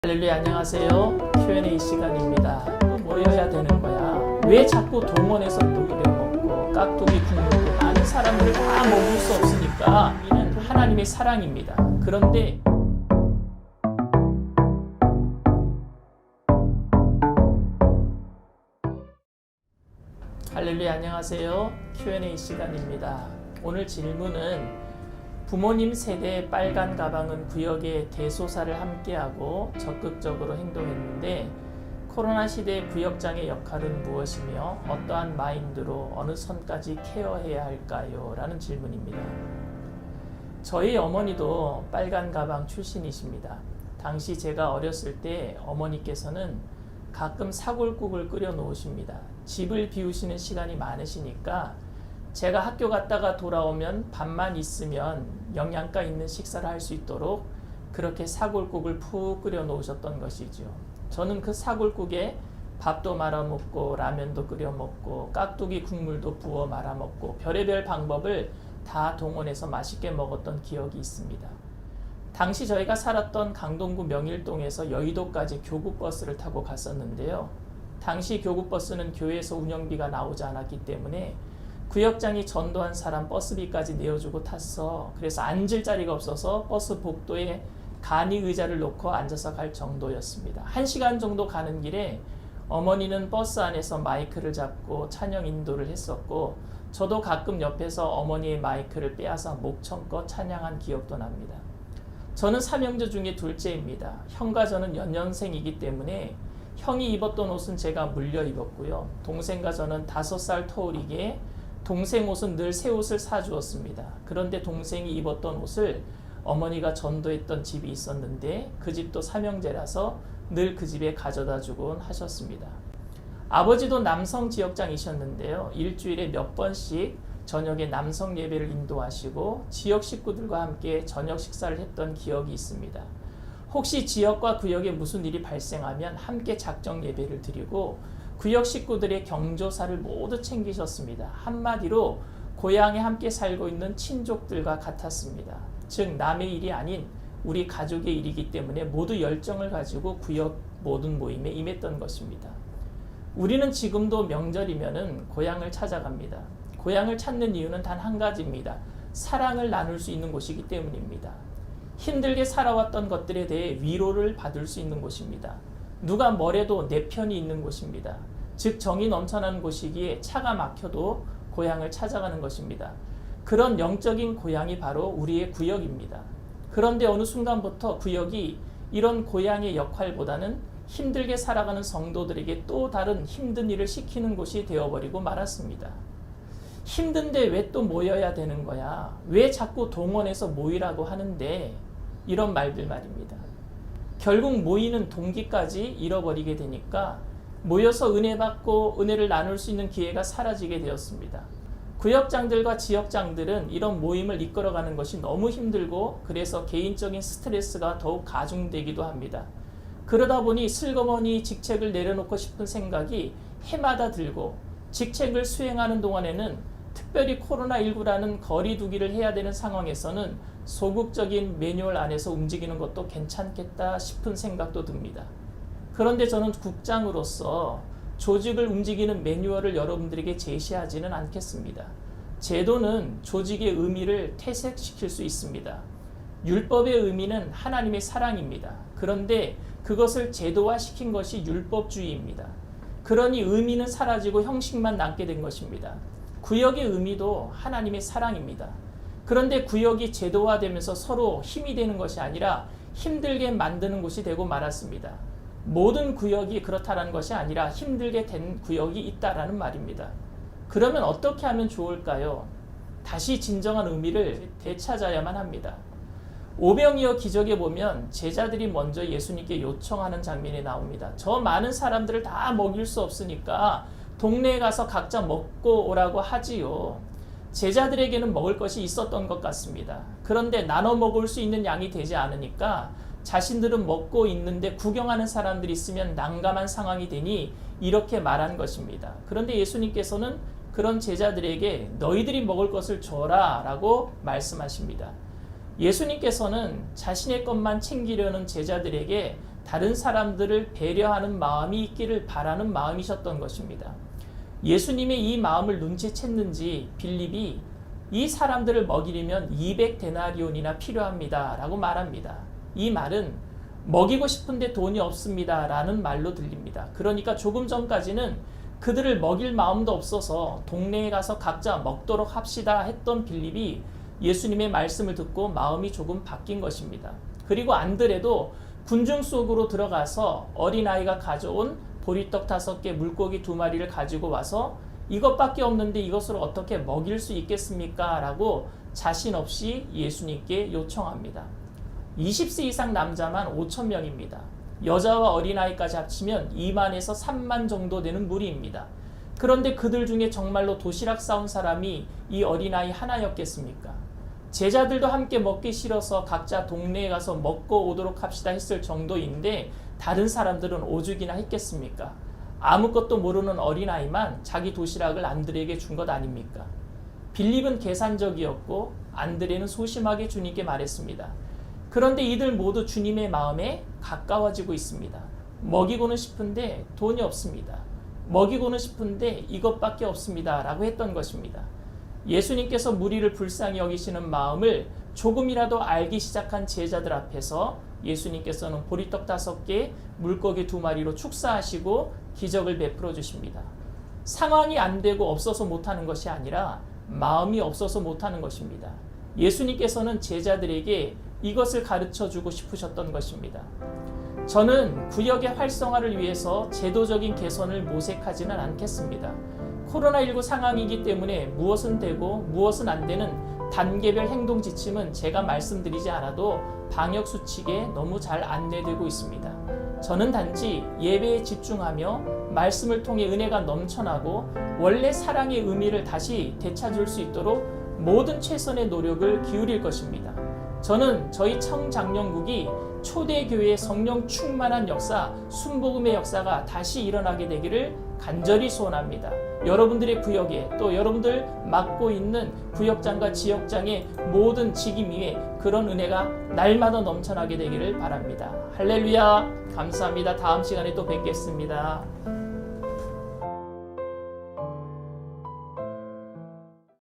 할렐루야, 안녕하세요. Q&A 시간입니다. 뭐 해야 되는 거야? 왜 자꾸 동원해서 먹이려 먹고 깍두기 국물도 많은 사람들을 다 먹을 수 없으니까 이는 하나님의 사랑입니다. 그런데 할렐루야, 안녕하세요. Q&A 시간입니다. 오늘 질문은 부모님 세대의 빨간 가방은 구역의 대소사를 함께하고 적극적으로 행동했는데 코로나 시대의 구역장의 역할은 무엇이며 어떠한 마인드로 어느 선까지 케어해야 할까요? 라는 질문입니다. 저희 어머니도 빨간 가방 출신이십니다. 당시 제가 어렸을 때 어머니께서는 가끔 사골국을 끓여 놓으십니다. 집을 비우시는 시간이 많으시니까 제가 학교 갔다가 돌아오면 밥만 있으면 영양가 있는 식사를 할 수 있도록 그렇게 사골국을 푹 끓여 놓으셨던 것이죠. 저는 그 사골국에 밥도 말아 먹고 라면도 끓여 먹고 깍두기 국물도 부어 말아 먹고 별의별 방법을 다 동원해서 맛있게 먹었던 기억이 있습니다. 당시 저희가 살았던 강동구 명일동에서 여의도까지 교구버스를 타고 갔었는데요. 당시 교구버스는 교회에서 운영비가 나오지 않았기 때문에 구역장이 전도한 사람 버스비까지 내어주고 탔어. 그래서 앉을 자리가 없어서 버스 복도에 간이 의자를 놓고 앉아서 갈 정도였습니다. 1시간 정도 가는 길에 어머니는 버스 안에서 마이크를 잡고 찬양 인도를 했었고 저도 가끔 옆에서 어머니의 마이크를 빼앗아 목청껏 찬양한 기억도 납니다. 저는 삼형제 중에 둘째입니다. 형과 저는 연년생이기 때문에 형이 입었던 옷은 제가 물려 입었고요. 동생과 저는 5살 터울이기에 동생 옷은 늘 새 옷을 사주었습니다. 그런데 동생이 입었던 옷을 어머니가 전도했던 집이 있었는데 그 집도 삼형제라서 늘 그 집에 가져다 주곤 하셨습니다. 아버지도 남성 지역장이셨는데요. 일주일에 몇 번씩 저녁에 남성 예배를 인도하시고 지역 식구들과 함께 저녁 식사를 했던 기억이 있습니다. 혹시 지역과 구역에 무슨 일이 발생하면 함께 작정 예배를 드리고 구역 식구들의 경조사를 모두 챙기셨습니다. 한마디로 고향에 함께 살고 있는 친족들과 같았습니다. 즉 남의 일이 아닌 우리 가족의 일이기 때문에 모두 열정을 가지고 구역 모든 모임에 임했던 것입니다. 우리는 지금도 명절이면은 고향을 찾아갑니다. 고향을 찾는 이유는 단 한 가지입니다. 사랑을 나눌 수 있는 곳이기 때문입니다. 힘들게 살아왔던 것들에 대해 위로를 받을 수 있는 곳입니다. 누가 뭐래도 내 편이 있는 곳입니다. 즉 정이 넘쳐나는 곳이기에 차가 막혀도 고향을 찾아가는 것입니다. 그런 영적인 고향이 바로 우리의 구역입니다. 그런데 어느 순간부터 구역이 이런 고향의 역할보다는 힘들게 살아가는 성도들에게 또 다른 힘든 일을 시키는 곳이 되어버리고 말았습니다. 힘든데 왜 또 모여야 되는 거야? 왜 자꾸 동원해서 모이라고 하는데? 이런 말들 말입니다. 결국 모이는 동기까지 잃어버리게 되니까 모여서 은혜 받고 은혜를 나눌 수 있는 기회가 사라지게 되었습니다. 구역장들과 지역장들은 이런 모임을 이끌어가는 것이 너무 힘들고 그래서 개인적인 스트레스가 더욱 가중되기도 합니다. 그러다 보니 슬그머니 직책을 내려놓고 싶은 생각이 해마다 들고 직책을 수행하는 동안에는 특별히 코로나19라는 거리 두기를 해야 되는 상황에서는 소극적인 매뉴얼 안에서 움직이는 것도 괜찮겠다 싶은 생각도 듭니다. 그런데 저는 국장으로서 조직을 움직이는 매뉴얼을 여러분들에게 제시하지는 않겠습니다. 제도는 조직의 의미를 퇴색시킬 수 있습니다. 율법의 의미는 하나님의 사랑입니다. 그런데 그것을 제도화시킨 것이 율법주의입니다. 그러니 의미는 사라지고 형식만 남게 된 것입니다. 구역의 의미도 하나님의 사랑입니다. 그런데 구역이 제도화되면서 서로 힘이 되는 것이 아니라 힘들게 만드는 곳이 되고 말았습니다. 모든 구역이 그렇다는 것이 아니라 힘들게 된 구역이 있다라는 말입니다. 그러면 어떻게 하면 좋을까요? 다시 진정한 의미를 되찾아야만 합니다. 오병이어 기적에 보면 제자들이 먼저 예수님께 요청하는 장면이 나옵니다. 저 많은 사람들을 다 먹일 수 없으니까 동네에 가서 각자 먹고 오라고 하지요. 제자들에게는 먹을 것이 있었던 것 같습니다. 그런데 나눠 먹을 수 있는 양이 되지 않으니까 자신들은 먹고 있는데 구경하는 사람들이 있으면 난감한 상황이 되니 이렇게 말한 것입니다. 그런데 예수님께서는 그런 제자들에게 너희들이 먹을 것을 줘라 라고 말씀하십니다. 예수님께서는 자신의 것만 챙기려는 제자들에게 다른 사람들을 배려하는 마음이 있기를 바라는 마음이셨던 것입니다. 예수님의 이 마음을 눈치챘는지 빌립이 이 사람들을 먹이려면 200데나리온이나 필요합니다 라고 말합니다. 이 말은 먹이고 싶은데 돈이 없습니다 라는 말로 들립니다. 그러니까 조금 전까지는 그들을 먹일 마음도 없어서 동네에 가서 각자 먹도록 합시다 했던 빌립이 예수님의 말씀을 듣고 마음이 조금 바뀐 것입니다. 그리고 안드레도 군중 속으로 들어가서 어린아이가 가져온 보리떡 5개, 물고기 2마리를 가지고 와서 이것밖에 없는데 이것으로 어떻게 먹일 수 있겠습니까? 라고 자신 없이 예수님께 요청합니다. 20세 이상 남자만 5,000명입니다. 여자와 어린아이까지 합치면 2만에서 3만 정도 되는 무리입니다. 그런데 그들 중에 정말로 도시락 싸온 사람이 이 어린아이 하나였겠습니까? 제자들도 함께 먹기 싫어서 각자 동네에 가서 먹고 오도록 합시다 했을 정도인데 다른 사람들은 오죽이나 했겠습니까? 아무것도 모르는 어린아이만 자기 도시락을 안드레에게 준 것 아닙니까? 빌립은 계산적이었고 안드레는 소심하게 주님께 말했습니다. 그런데 이들 모두 주님의 마음에 가까워지고 있습니다. 먹이고는 싶은데 돈이 없습니다. 먹이고는 싶은데 이것밖에 없습니다. 라고 했던 것입니다. 예수님께서 무리를 불쌍히 여기시는 마음을 조금이라도 알기 시작한 제자들 앞에서 예수님께서는 보리떡 5개, 물고기 2마리로 축사하시고 기적을 베풀어 주십니다. 상황이 안 되고 없어서 못하는 것이 아니라 마음이 없어서 못하는 것입니다. 예수님께서는 제자들에게 이것을 가르쳐 주고 싶으셨던 것입니다. 저는 구역의 활성화를 위해서 제도적인 개선을 모색하지는 않겠습니다. 코로나19 상황이기 때문에 무엇은 되고 무엇은 안 되는 단계별 행동 지침은 제가 말씀드리지 않아도 방역 수칙에 너무 잘 안내되고 있습니다. 저는 단지 예배에 집중하며 말씀을 통해 은혜가 넘쳐나고 원래 사랑의 의미를 다시 되찾을 수 있도록 모든 최선의 노력을 기울일 것입니다. 저는 저희 청장년국이 초대교회의 성령 충만한 역사, 순복음의 역사가 다시 일어나게 되기를 간절히 소원합니다. 여러분들의 구역에 또 여러분들 맡고 있는 구역장과 지역장의 모든 직임 위에 그런 은혜가 날마다 넘쳐나게 되기를 바랍니다. 할렐루야! 감사합니다. 다음 시간에 또 뵙겠습니다.